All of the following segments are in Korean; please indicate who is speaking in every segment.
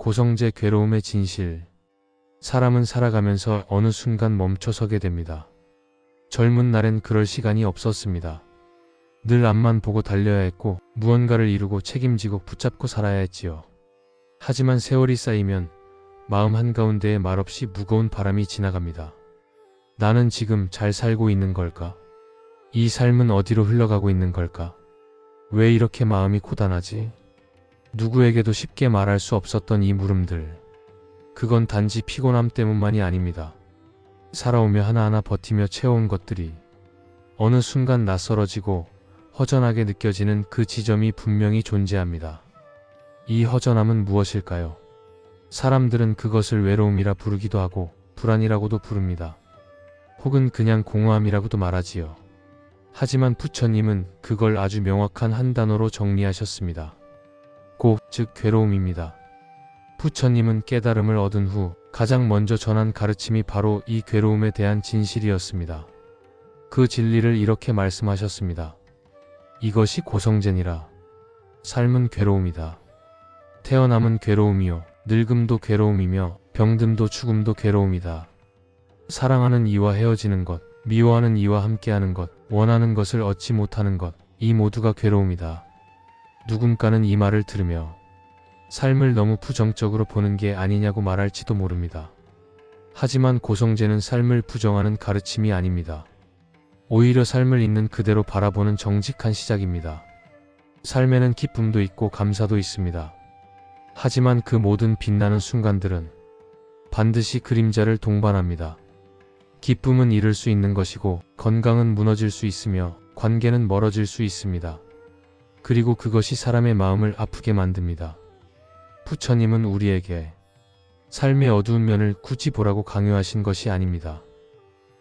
Speaker 1: 고성재 괴로움의 진실. 사람은 살아가면서 어느 순간 멈춰서게 됩니다. 젊은 날엔 그럴 시간이 없었습니다. 늘 앞만 보고 달려야 했고 무언가를 이루고 책임지고 붙잡고 살아야 했지요. 하지만 세월이 쌓이면 마음 한가운데에 말없이 무거운 바람이 지나갑니다. 나는 지금 잘 살고 있는 걸까? 이 삶은 어디로 흘러가고 있는 걸까? 왜 이렇게 마음이 고단하지? 누구에게도 쉽게 말할 수 없었던 이 물음들. 그건 단지 피곤함 때문만이 아닙니다. 살아오며 하나하나 버티며 채워온 것들이 어느 순간 낯설어지고 허전하게 느껴지는 그 지점이 분명히 존재합니다. 이 허전함은 무엇일까요? 사람들은 그것을 외로움이라 부르기도 하고 불안이라고도 부릅니다. 혹은 그냥 공허함이라고도 말하지요. 하지만 부처님은 그걸 아주 명확한 한 단어로 정리하셨습니다. 즉 괴로움입니다. 부처님은 깨달음을 얻은 후 가장 먼저 전한 가르침이 바로 이 괴로움에 대한 진실이었습니다. 그 진리를 이렇게 말씀하셨습니다. 이것이 고성재니라. 삶은 괴로움이다. 태어남은 괴로움이요. 늙음도 괴로움이며 병듦도 죽음도 괴로움이다. 사랑하는 이와 헤어지는 것, 미워하는 이와 함께하는 것, 원하는 것을 얻지 못하는 것, 이 모두가 괴로움이다. 누군가는 이 말을 들으며 삶을 너무 부정적으로 보는 게 아니냐고 말할지도 모릅니다. 하지만 고성재는 삶을 부정하는 가르침이 아닙니다. 오히려 삶을 있는 그대로 바라보는 정직한 시작입니다. 삶에는 기쁨도 있고 감사도 있습니다. 하지만 그 모든 빛나는 순간들은 반드시 그림자를 동반합니다. 기쁨은 잃을 수 있는 것이고 건강은 무너질 수 있으며 관계는 멀어질 수 있습니다. 그리고 그것이 사람의 마음을 아프게 만듭니다. 부처님은 우리에게 삶의 어두운 면을 굳이 보라고 강요하신 것이 아닙니다.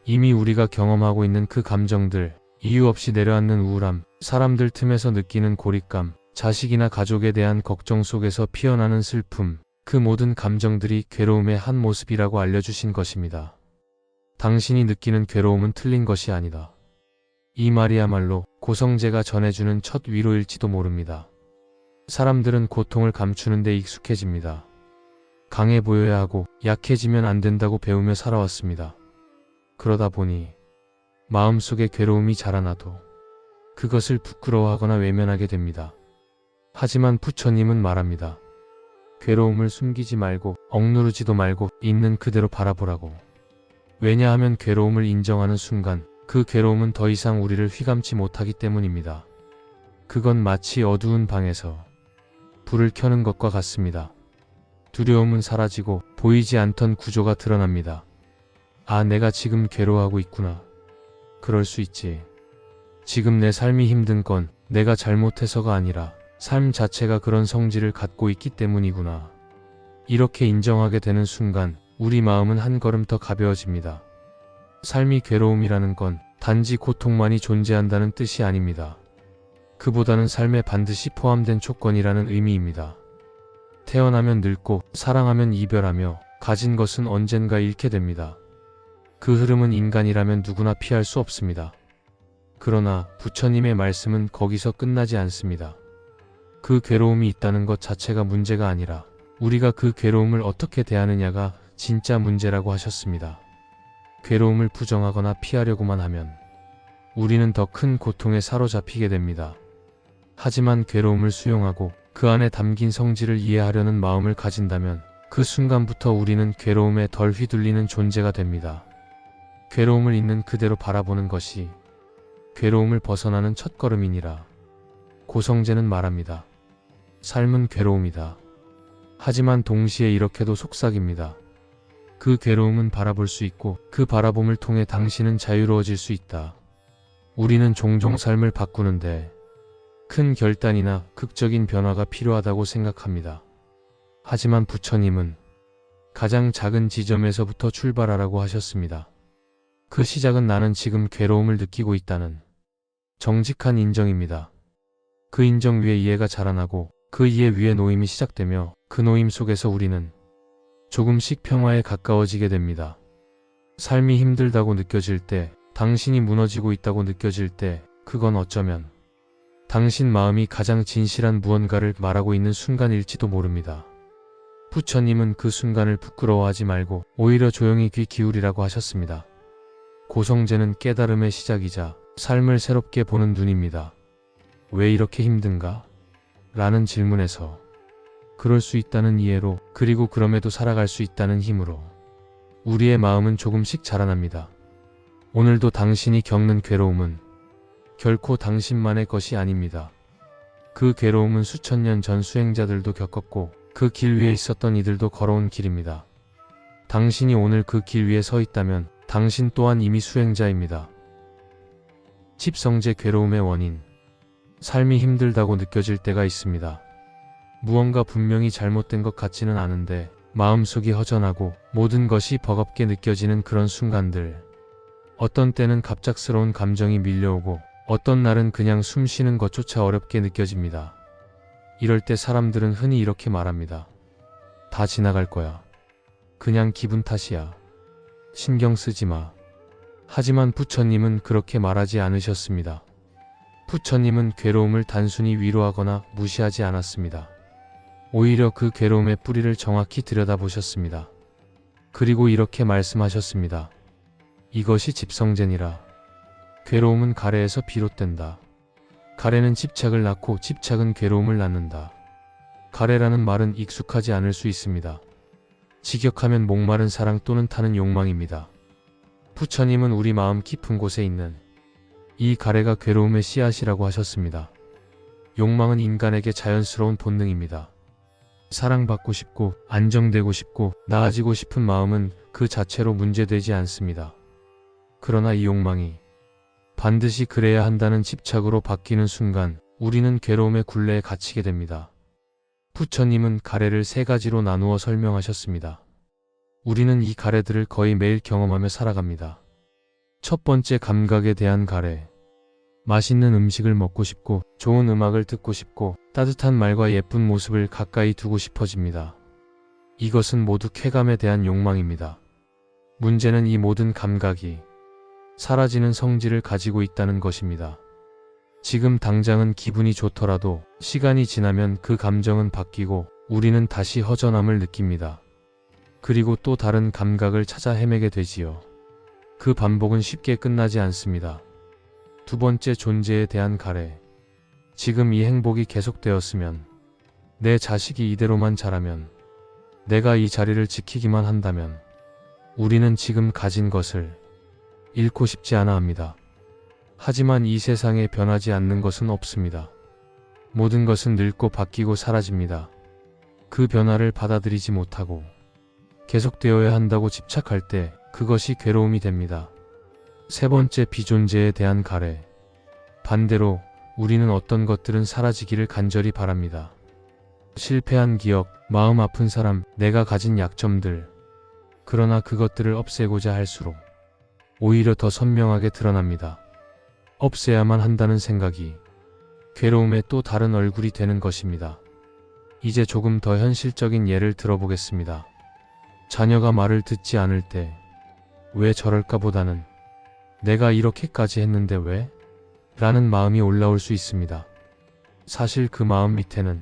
Speaker 1: 이미 우리가 경험하고 있는 그 감정들, 이유 없이 내려앉는 우울함, 사람들 틈에서 느끼는 고립감, 자식이나 가족에 대한 걱정 속에서 피어나는 슬픔, 그 모든 감정들이 괴로움의 한 모습이라고 알려주신 것입니다. 당신이 느끼는 괴로움은 틀린 것이 아니다. 이 말이야말로 고성재가 전해주는 첫 위로일지도 모릅니다. 사람들은 고통을 감추는 데 익숙해집니다. 강해 보여야 하고 약해지면 안 된다고 배우며 살아왔습니다. 그러다 보니 마음속에 괴로움이 자라나도 그것을 부끄러워하거나 외면하게 됩니다. 하지만 부처님은 말합니다. 괴로움을 숨기지 말고 억누르지도 말고 있는 그대로 바라보라고. 왜냐하면 괴로움을 인정하는 순간 그 괴로움은 더 이상 우리를 휘감지 못하기 때문입니다. 그건 마치 어두운 방에서 불을 켜는 것과 같습니다. 두려움은 사라지고 보이지 않던 구조가 드러납니다. 아, 내가 지금 괴로워하고 있구나. 그럴 수 있지. 지금 내 삶이 힘든 건 내가 잘못해서가 아니라 삶 자체가 그런 성질을 갖고 있기 때문이구나. 이렇게 인정하게 되는 순간 우리 마음은 한 걸음 더 가벼워집니다. 삶이 괴로움이라는 건 단지 고통만이 존재한다는 뜻이 아닙니다. 그보다는 삶에 반드시 포함된 조건이라는 의미입니다. 태어나면 늙고 사랑하면 이별하며 가진 것은 언젠가 잃게 됩니다. 그 흐름은 인간이라면 누구나 피할 수 없습니다. 그러나 부처님의 말씀은 거기서 끝나지 않습니다. 그 괴로움이 있다는 것 자체가 문제가 아니라 우리가 그 괴로움을 어떻게 대하느냐가 진짜 문제라고 하셨습니다. 괴로움을 부정하거나 피하려고만 하면 우리는 더 큰 고통에 사로잡히게 됩니다. 하지만 괴로움을 수용하고 그 안에 담긴 성질을 이해하려는 마음을 가진다면 그 순간부터 우리는 괴로움에 덜 휘둘리는 존재가 됩니다. 괴로움을 있는 그대로 바라보는 것이 괴로움을 벗어나는 첫걸음이니라. 고성재는 말합니다. 삶은 괴로움이다. 하지만 동시에 이렇게도 속삭입니다. 그 괴로움은 바라볼 수 있고 그 바라봄을 통해 당신은 자유로워질 수 있다. 우리는 종종 삶을 바꾸는데 큰 결단이나 극적인 변화가 필요하다고 생각합니다. 하지만 부처님은 가장 작은 지점에서부터 출발하라고 하셨습니다. 그 시작은 나는 지금 괴로움을 느끼고 있다는 정직한 인정입니다. 그 인정 위에 이해가 자라나고 그 이해 위에 노임이 시작되며 그 노임 속에서 우리는 조금씩 평화에 가까워지게 됩니다. 삶이 힘들다고 느껴질 때, 당신이 무너지고 있다고 느껴질 때, 그건 어쩌면 당신 마음이 가장 진실한 무언가를 말하고 있는 순간일지도 모릅니다. 부처님은 그 순간을 부끄러워하지 말고 오히려 조용히 귀 기울이라고 하셨습니다. 고성제는 깨달음의 시작이자 삶을 새롭게 보는 눈입니다. 왜 이렇게 힘든가? 라는 질문에서 그럴 수 있다는 이해로, 그리고 그럼에도 살아갈 수 있다는 힘으로 우리의 마음은 조금씩 자라납니다. 오늘도 당신이 겪는 괴로움은 결코 당신만의 것이 아닙니다. 그 괴로움은 수천 년 전 수행자들도 겪었고 그 길 위에 있었던 이들도 걸어온 길입니다. 당신이 오늘 그 길 위에 서 있다면 당신 또한 이미 수행자입니다. 집성제 괴로움의 원인. 삶이 힘들다고 느껴질 때가 있습니다. 무언가 분명히 잘못된 것 같지는 않은데 마음속이 허전하고 모든 것이 버겁게 느껴지는 그런 순간들. 어떤 때는 갑작스러운 감정이 밀려오고 어떤 날은 그냥 숨 쉬는 것조차 어렵게 느껴집니다. 이럴 때 사람들은 흔히 이렇게 말합니다. 다 지나갈 거야. 그냥 기분 탓이야. 신경 쓰지 마. 하지만 부처님은 그렇게 말하지 않으셨습니다. 부처님은 괴로움을 단순히 위로하거나 무시하지 않았습니다. 오히려 그 괴로움의 뿌리를 정확히 들여다보셨습니다. 그리고 이렇게 말씀하셨습니다. 이것이 집성제니라. 괴로움은 가래에서 비롯된다. 가래는 집착을 낳고 집착은 괴로움을 낳는다. 가래라는 말은 익숙하지 않을 수 있습니다. 직역하면 목마른 사랑 또는 타는 욕망입니다. 부처님은 우리 마음 깊은 곳에 있는 이 가래가 괴로움의 씨앗이라고 하셨습니다. 욕망은 인간에게 자연스러운 본능입니다. 사랑받고 싶고 안정되고 싶고 나아지고 싶은 마음은 그 자체로 문제되지 않습니다. 그러나 이 욕망이 반드시 그래야 한다는 집착으로 바뀌는 순간 우리는 괴로움의 굴레에 갇히게 됩니다. 부처님은 가래를 세 가지로 나누어 설명하셨습니다. 우리는 이 가래들을 거의 매일 경험하며 살아갑니다. 첫 번째, 감각에 대한 가래. 맛있는 음식을 먹고 싶고 좋은 음악을 듣고 싶고 따뜻한 말과 예쁜 모습을 가까이 두고 싶어집니다. 이것은 모두 쾌감에 대한 욕망입니다. 문제는 이 모든 감각이 사라지는 성질을 가지고 있다는 것입니다. 지금 당장은 기분이 좋더라도 시간이 지나면 그 감정은 바뀌고 우리는 다시 허전함을 느낍니다. 그리고 또 다른 감각을 찾아 헤매게 되지요. 그 반복은 쉽게 끝나지 않습니다. 두 번째, 존재에 대한 가래. 지금 이 행복이 계속되었으면, 내 자식이 이대로만 자라면, 내가 이 자리를 지키기만 한다면, 우리는 지금 가진 것을 잃고 싶지 않아 합니다. 하지만 이 세상에 변하지 않는 것은 없습니다. 모든 것은 늙고 바뀌고 사라집니다. 그 변화를 받아들이지 못하고 계속되어야 한다고 집착할 때 그것이 괴로움이 됩니다. 세 번째, 비존재에 대한 가래. 반대로 우리는 어떤 것들은 사라지기를 간절히 바랍니다. 실패한 기억, 마음 아픈 사람, 내가 가진 약점들. 그러나 그것들을 없애고자 할수록 오히려 더 선명하게 드러납니다. 없애야만 한다는 생각이 괴로움의 또 다른 얼굴이 되는 것입니다. 이제 조금 더 현실적인 예를 들어보겠습니다. 자녀가 말을 듣지 않을 때 왜 저럴까 보다는 내가 이렇게까지 했는데 왜? 라는 마음이 올라올 수 있습니다. 사실 그 마음 밑에는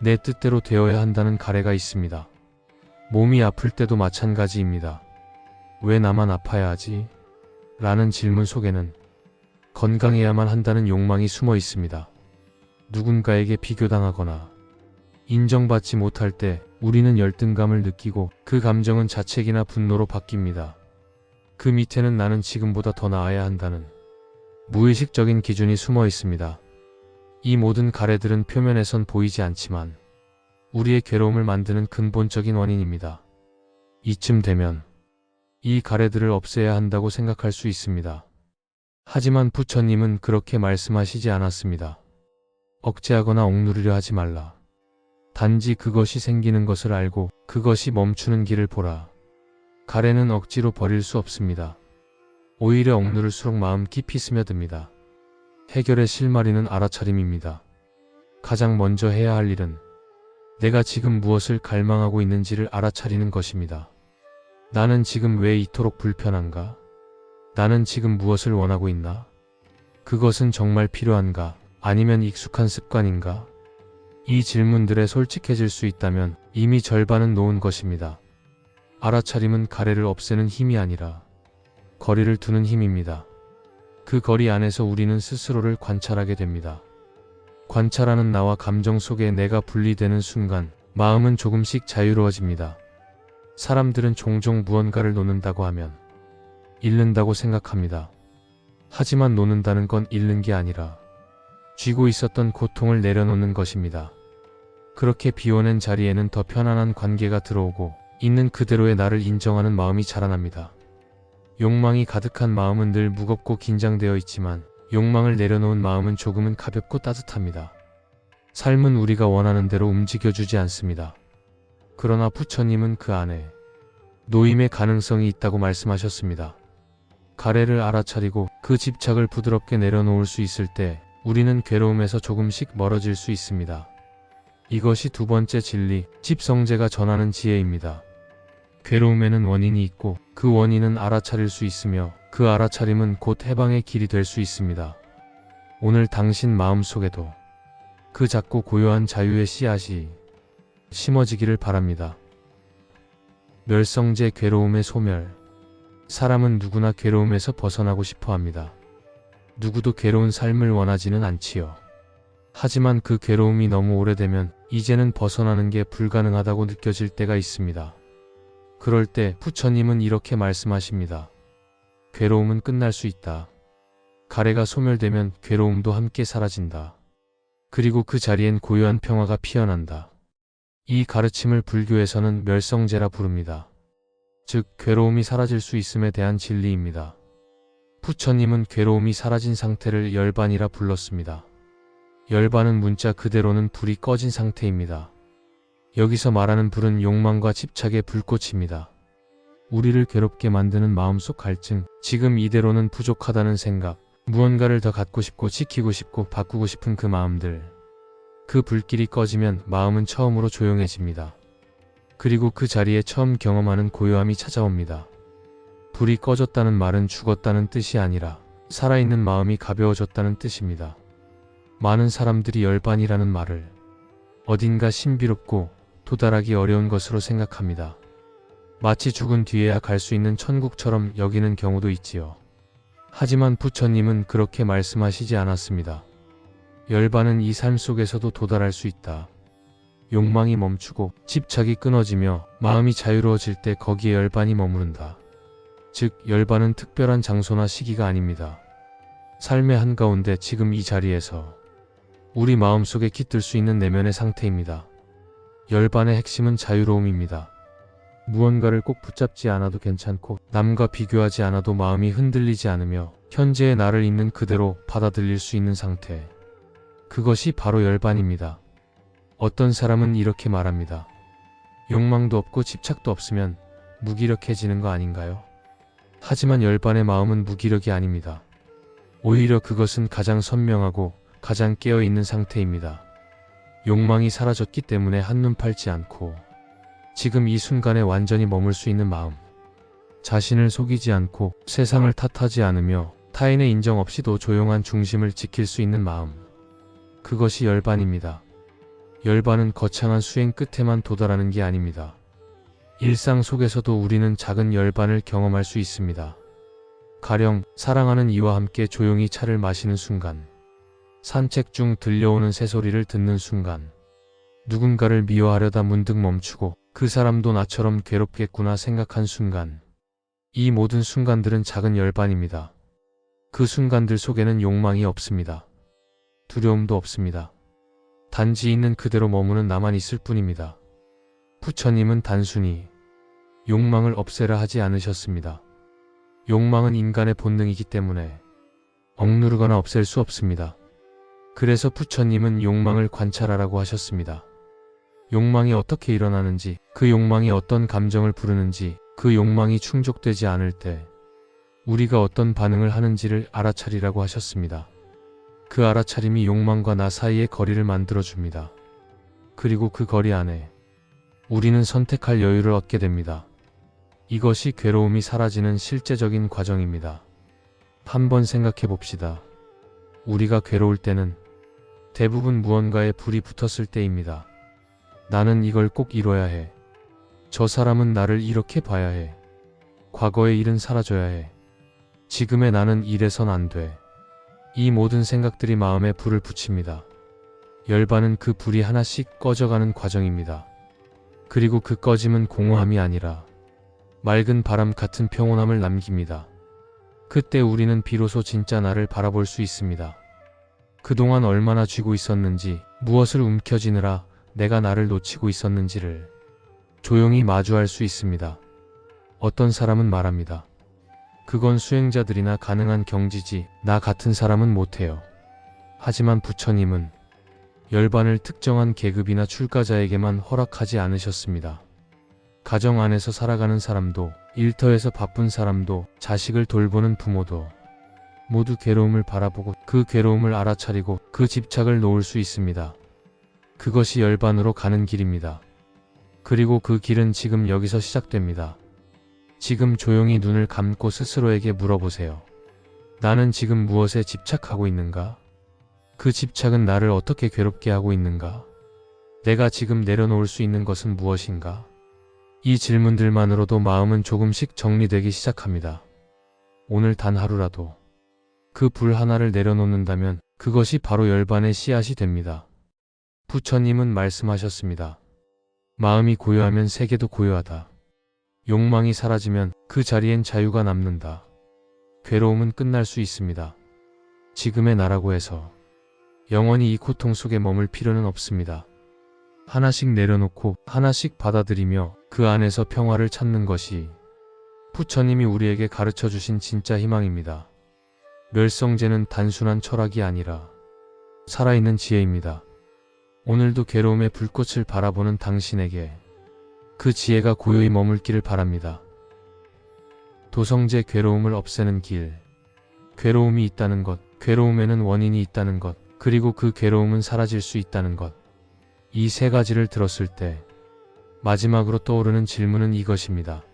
Speaker 1: 내 뜻대로 되어야 한다는 가래가 있습니다. 몸이 아플 때도 마찬가지입니다. 왜 나만 아파야 하지? 라는 질문 속에는 건강해야만 한다는 욕망이 숨어 있습니다. 누군가에게 비교당하거나 인정받지 못할 때 우리는 열등감을 느끼고 그 감정은 자책이나 분노로 바뀝니다. 그 밑에는 나는 지금보다 더 나아야 한다는 무의식적인 기준이 숨어 있습니다. 이 모든 가래들은 표면에선 보이지 않지만 우리의 괴로움을 만드는 근본적인 원인입니다. 이쯤 되면 이 가래들을 없애야 한다고 생각할 수 있습니다. 하지만 부처님은 그렇게 말씀하시지 않았습니다. 억제하거나 억누르려 하지 말라. 단지 그것이 생기는 것을 알고 그것이 멈추는 길을 보라. 가래는 억지로 버릴 수 없습니다. 오히려 억누를수록 마음 깊이 스며듭니다. 해결의 실마리는 알아차림입니다. 가장 먼저 해야 할 일은 내가 지금 무엇을 갈망하고 있는지를 알아차리는 것입니다. 나는 지금 왜 이토록 불편한가? 나는 지금 무엇을 원하고 있나? 그것은 정말 필요한가? 아니면 익숙한 습관인가? 이 질문들에 솔직해질 수 있다면 이미 절반은 놓은 것입니다. 알아차림은 가래를 없애는 힘이 아니라 거리를 두는 힘입니다. 그 거리 안에서 우리는 스스로를 관찰하게 됩니다. 관찰하는 나와 감정 속에 내가 분리되는 순간 마음은 조금씩 자유로워집니다. 사람들은 종종 무언가를 놓는다고 하면 잃는다고 생각합니다. 하지만 놓는다는 건 잃는 게 아니라 쥐고 있었던 고통을 내려놓는 것입니다. 그렇게 비워낸 자리에는 더 편안한 관계가 들어오고 있는 그대로의 나를 인정하는 마음이 자라납니다. 욕망이 가득한 마음은 늘 무겁고 긴장되어 있지만 욕망을 내려놓은 마음은 조금은 가볍고 따뜻합니다. 삶은 우리가 원하는 대로 움직여주지 않습니다. 그러나 부처님은 그 안에 노임의 가능성이 있다고 말씀하셨습니다. 가래를 알아차리고 그 집착을 부드럽게 내려놓을 수 있을 때 우리는 괴로움에서 조금씩 멀어질 수 있습니다. 이것이 두 번째 진리, 집성제가 전하는 지혜입니다. 괴로움에는 원인이 있고 그 원인은 알아차릴 수 있으며 그 알아차림은 곧 해방의 길이 될 수 있습니다. 오늘 당신 마음속에도 그 작고 고요한 자유의 씨앗이 심어지기를 바랍니다. 멸성제 괴로움의 소멸. 사람은 누구나 괴로움에서 벗어나고 싶어 합니다. 누구도 괴로운 삶을 원하지는 않지요. 하지만 그 괴로움이 너무 오래되면 이제는 벗어나는 게 불가능하다고 느껴질 때가 있습니다. 그럴 때 부처님은 이렇게 말씀하십니다. 괴로움은 끝날 수 있다. 가래가 소멸되면 괴로움도 함께 사라진다. 그리고 그 자리엔 고요한 평화가 피어난다. 이 가르침을 불교에서는 멸성제라 부릅니다. 즉, 괴로움이 사라질 수 있음에 대한 진리입니다. 부처님은 괴로움이 사라진 상태를 열반이라 불렀습니다. 열반은 문자 그대로는 불이 꺼진 상태입니다. 여기서 말하는 불은 욕망과 집착의 불꽃입니다. 우리를 괴롭게 만드는 마음속 갈증, 지금 이대로는 부족하다는 생각, 무언가를 더 갖고 싶고 지키고 싶고 바꾸고 싶은 그 마음들. 그 불길이 꺼지면 마음은 처음으로 조용해집니다. 그리고 그 자리에 처음 경험하는 고요함이 찾아옵니다. 불이 꺼졌다는 말은 죽었다는 뜻이 아니라 살아있는 마음이 가벼워졌다는 뜻입니다. 많은 사람들이 열반이라는 말을 어딘가 신비롭고 도달하기 어려운 것으로 생각합니다. 마치 죽은 뒤에야 갈 수 있는 천국처럼 여기는 경우도 있지요. 하지만 부처님은 그렇게 말씀하시지 않았습니다. 열반은 이 삶 속에서도 도달할 수 있다. 욕망이 멈추고 집착이 끊어지며 마음이 자유로워질 때 거기에 열반이 머무른다. 즉, 열반은 특별한 장소나 시기가 아닙니다. 삶의 한가운데 지금 이 자리에서 우리 마음속에 깃들 수 있는 내면의 상태입니다. 열반의 핵심은 자유로움입니다. 무언가를 꼭 붙잡지 않아도 괜찮고 남과 비교하지 않아도 마음이 흔들리지 않으며 현재의 나를 있는 그대로 받아들일 수 있는 상태. 그것이 바로 열반입니다. 어떤 사람은 이렇게 말합니다. 욕망도 없고 집착도 없으면 무기력해지는 거 아닌가요? 하지만 열반의 마음은 무기력이 아닙니다. 오히려 그것은 가장 선명하고 가장 깨어있는 상태입니다. 욕망이 사라졌기 때문에 한눈 팔지 않고 지금 이 순간에 완전히 머물 수 있는 마음. 자신을 속이지 않고 세상을 탓하지 않으며 타인의 인정 없이도 조용한 중심을 지킬 수 있는 마음. 그것이 열반입니다. 열반은 거창한 수행 끝에만 도달하는 게 아닙니다. 일상 속에서도 우리는 작은 열반을 경험할 수 있습니다. 가령 사랑하는 이와 함께 조용히 차를 마시는 순간, 산책 중 들려오는 새소리를 듣는 순간, 누군가를 미워하려다 문득 멈추고 그 사람도 나처럼 괴롭겠구나 생각한 순간. 이 모든 순간들은 작은 열반입니다. 그 순간들 속에는 욕망이 없습니다. 두려움도 없습니다. 단지 있는 그대로 머무는 나만 있을 뿐입니다. 부처님은 단순히 욕망을 없애라 하지 않으셨습니다. 욕망은 인간의 본능이기 때문에 억누르거나 없앨 수 없습니다. 그래서 부처님은 욕망을 관찰하라고 하셨습니다. 욕망이 어떻게 일어나는지, 그 욕망이 어떤 감정을 부르는지, 그 욕망이 충족되지 않을 때 우리가 어떤 반응을 하는지를 알아차리라고 하셨습니다. 그 알아차림이 욕망과 나 사이의 거리를 만들어줍니다. 그리고 그 거리 안에 우리는 선택할 여유를 얻게 됩니다. 이것이 괴로움이 사라지는 실제적인 과정입니다. 한번 생각해 봅시다. 우리가 괴로울 때는 대부분 무언가에 불이 붙었을 때입니다. 나는 이걸 꼭 이뤄야 해. 저 사람은 나를 이렇게 봐야 해. 과거의 일은 사라져야 해. 지금의 나는 이래선 안 돼. 이 모든 생각들이 마음에 불을 붙입니다. 열반은 그 불이 하나씩 꺼져가는 과정입니다. 그리고 그 꺼짐은 공허함이 아니라 맑은 바람 같은 평온함을 남깁니다. 그때 우리는 비로소 진짜 나를 바라볼 수 있습니다. 그동안 얼마나 쥐고 있었는지, 무엇을 움켜쥐느라 내가 나를 놓치고 있었는지를 조용히 마주할 수 있습니다. 어떤 사람은 말합니다. 그건 수행자들이나 가능한 경지지, 나 같은 사람은 못해요. 하지만 부처님은 열반을 특정한 계급이나 출가자에게만 허락하지 않으셨습니다. 가정 안에서 살아가는 사람도, 일터에서 바쁜 사람도, 자식을 돌보는 부모도 모두 괴로움을 바라보고 그 괴로움을 알아차리고 그 집착을 놓을 수 있습니다. 그것이 열반으로 가는 길입니다. 그리고 그 길은 지금 여기서 시작됩니다. 지금 조용히 눈을 감고 스스로에게 물어보세요. 나는 지금 무엇에 집착하고 있는가? 그 집착은 나를 어떻게 괴롭게 하고 있는가? 내가 지금 내려놓을 수 있는 것은 무엇인가? 이 질문들만으로도 마음은 조금씩 정리되기 시작합니다. 오늘 단 하루라도 그 불 하나를 내려놓는다면 그것이 바로 열반의 씨앗이 됩니다. 부처님은 말씀하셨습니다. 마음이 고요하면 세계도 고요하다. 욕망이 사라지면 그 자리엔 자유가 남는다. 괴로움은 끝날 수 있습니다. 지금의 나라고 해서 영원히 이 고통 속에 머물 필요는 없습니다. 하나씩 내려놓고 하나씩 받아들이며 그 안에서 평화를 찾는 것이 부처님이 우리에게 가르쳐 주신 진짜 희망입니다. 멸성제는 단순한 철학이 아니라 살아있는 지혜입니다. 오늘도 괴로움의 불꽃을 바라보는 당신에게 그 지혜가 고요히 머물기를 바랍니다. 도성제 괴로움을 없애는 길. 괴로움이 있다는 것, 괴로움에는 원인이 있다는 것, 그리고 그 괴로움은 사라질 수 있다는 것. 이 세 가지를 들었을 때 마지막으로 떠오르는 질문은 이것입니다.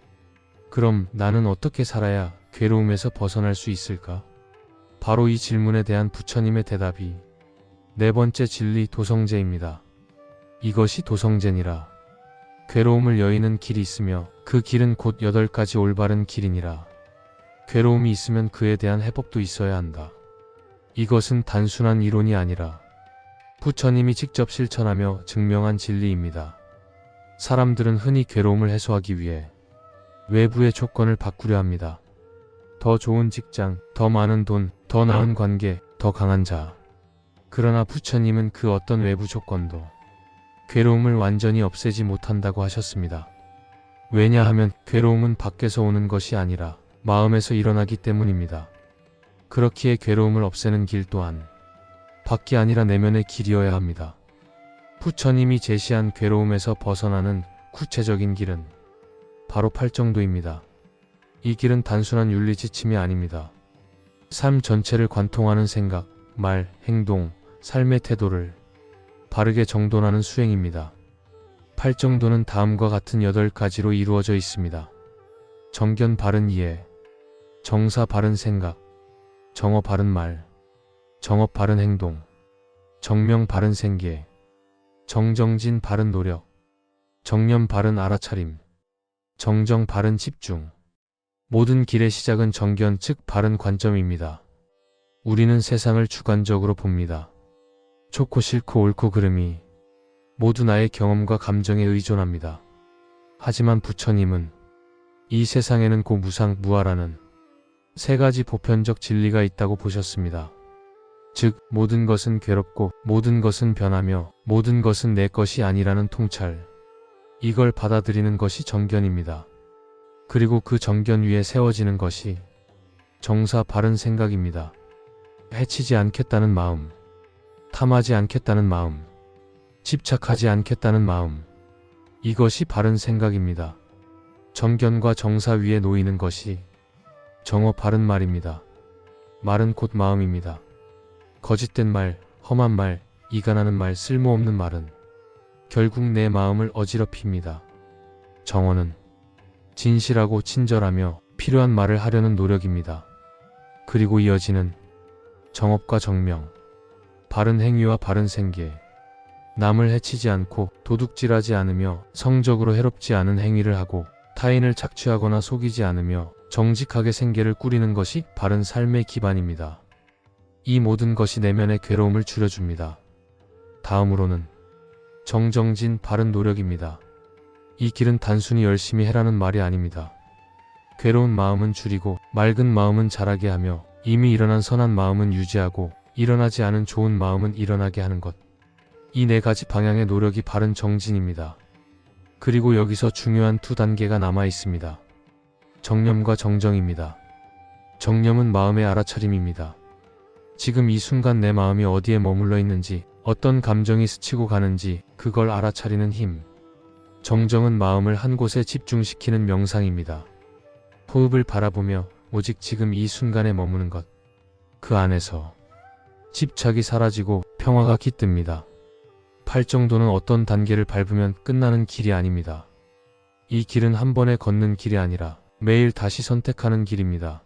Speaker 1: 그럼 나는 어떻게 살아야 괴로움에서 벗어날 수 있을까? 바로 이 질문에 대한 부처님의 대답이 네 번째 진리 도성제입니다. 이것이 도성제니라. 괴로움을 여의는 길이 있으며 그 길은 곧 8가지 올바른 길이니라. 괴로움이 있으면 그에 대한 해법도 있어야 한다. 이것은 단순한 이론이 아니라 부처님이 직접 실천하며 증명한 진리입니다. 사람들은 흔히 괴로움을 해소하기 위해 외부의 조건을 바꾸려 합니다. 더 좋은 직장, 더 많은 돈, 더 나은 관계, 더 강한 자. 그러나 부처님은 그 어떤 외부 조건도 괴로움을 완전히 없애지 못한다고 하셨습니다. 왜냐하면 괴로움은 밖에서 오는 것이 아니라 마음에서 일어나기 때문입니다. 그렇기에 괴로움을 없애는 길 또한 밖이 아니라 내면의 길이어야 합니다. 부처님이 제시한 괴로움에서 벗어나는 구체적인 길은 바로 팔정도입니다. 이 길은 단순한 윤리지침이 아닙니다. 삶 전체를 관통하는 생각, 말, 행동, 삶의 태도를 바르게 정돈하는 수행입니다. 팔정도는 다음과 같은 8가지로 이루어져 있습니다. 정견 바른 이해, 정사 바른 생각, 정어 바른 말, 정업 바른 행동, 정명 바른 생계, 정정진 바른 노력, 정념 바른 알아차림, 정정 바른 집중. 모든 길의 시작은 정견 즉 바른 관점입니다. 우리는 세상을 주관적으로 봅니다. 좋고 싫고 옳고 그름이 모두 나의 경험과 감정에 의존합니다. 하지만 부처님은 이 세상에는 고무상 무아라는 3가지 보편적 진리가 있다고 보셨습니다. 즉 모든 것은 괴롭고 모든 것은 변하며 모든 것은 내 것이 아니라는 통찰. 이걸 받아들이는 것이 정견입니다. 그리고 그 정견 위에 세워지는 것이 정사 바른 생각입니다. 해치지 않겠다는 마음, 탐하지 않겠다는 마음, 집착하지 않겠다는 마음. 이것이 바른 생각입니다. 정견과 정사 위에 놓이는 것이 정어 바른 말입니다. 말은 곧 마음입니다. 거짓된 말, 험한 말, 이간하는 말, 쓸모없는 말은 결국 내 마음을 어지럽힙니다. 정어는 진실하고 친절하며 필요한 말을 하려는 노력입니다. 그리고 이어지는 정업과 정명. 바른 행위와 바른 생계. 남을 해치지 않고 도둑질하지 않으며 성적으로 해롭지 않은 행위를 하고 타인을 착취하거나 속이지 않으며 정직하게 생계를 꾸리는 것이 바른 삶의 기반입니다. 이 모든 것이 내면의 괴로움을 줄여줍니다. 다음으로는 정정진 바른 노력입니다. 이 길은 단순히 열심히 해라는 말이 아닙니다. 괴로운 마음은 줄이고 맑은 마음은 자라게 하며 이미 일어난 선한 마음은 유지하고 일어나지 않은 좋은 마음은 일어나게 하는 것. 이 네 가지 방향의 노력이 바른 정진입니다. 그리고 여기서 중요한 두 단계가 남아 있습니다. 정념과 정정입니다. 정념은 마음의 알아차림입니다. 지금 이 순간 내 마음이 어디에 머물러 있는지, 어떤 감정이 스치고 가는지 그걸 알아차리는 힘. 정정은 마음을 한 곳에 집중시키는 명상입니다. 호흡을 바라보며 오직 지금 이 순간에 머무는 것. 그 안에서 집착이 사라지고 평화가 깃듭니다. 팔정도는 어떤 단계를 밟으면 끝나는 길이 아닙니다. 이 길은 한 번에 걷는 길이 아니라 매일 다시 선택하는 길입니다.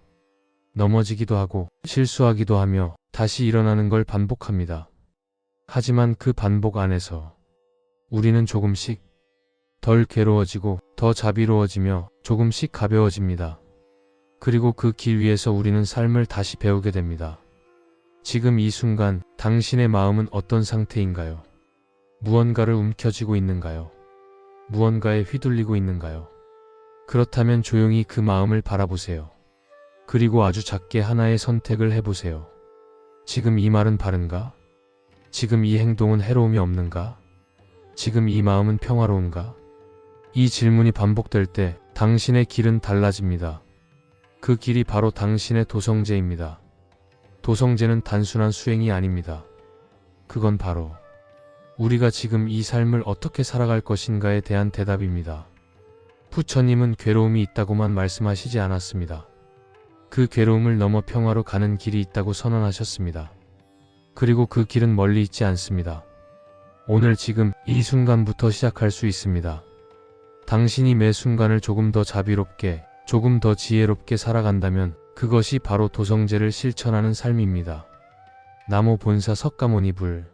Speaker 1: 넘어지기도 하고 실수하기도 하며 다시 일어나는 걸 반복합니다. 하지만 그 반복 안에서 우리는 조금씩 덜 괴로워지고 더 자비로워지며 조금씩 가벼워집니다. 그리고 그 길 위에서 우리는 삶을 다시 배우게 됩니다. 지금 이 순간 당신의 마음은 어떤 상태인가요? 무언가를 움켜쥐고 있는가요? 무언가에 휘둘리고 있는가요? 그렇다면 조용히 그 마음을 바라보세요. 그리고 아주 작게 하나의 선택을 해보세요. 지금 이 말은 바른가? 지금 이 행동은 해로움이 없는가? 지금 이 마음은 평화로운가? 이 질문이 반복될 때 당신의 길은 달라집니다. 그 길이 바로 당신의 도성제입니다. 도성제는 단순한 수행이 아닙니다. 그건 바로 우리가 지금 이 삶을 어떻게 살아갈 것인가에 대한 대답입니다. 부처님은 괴로움이 있다고만 말씀하시지 않았습니다. 그 괴로움을 넘어 평화로 가는 길이 있다고 선언하셨습니다. 그리고 그 길은 멀리 있지 않습니다. 오늘 지금 이 순간부터 시작할 수 있습니다. 당신이 매 순간을 조금 더 자비롭게, 조금 더 지혜롭게 살아간다면 그것이 바로 도성제를 실천하는 삶입니다. 나모 본사 석가모니 불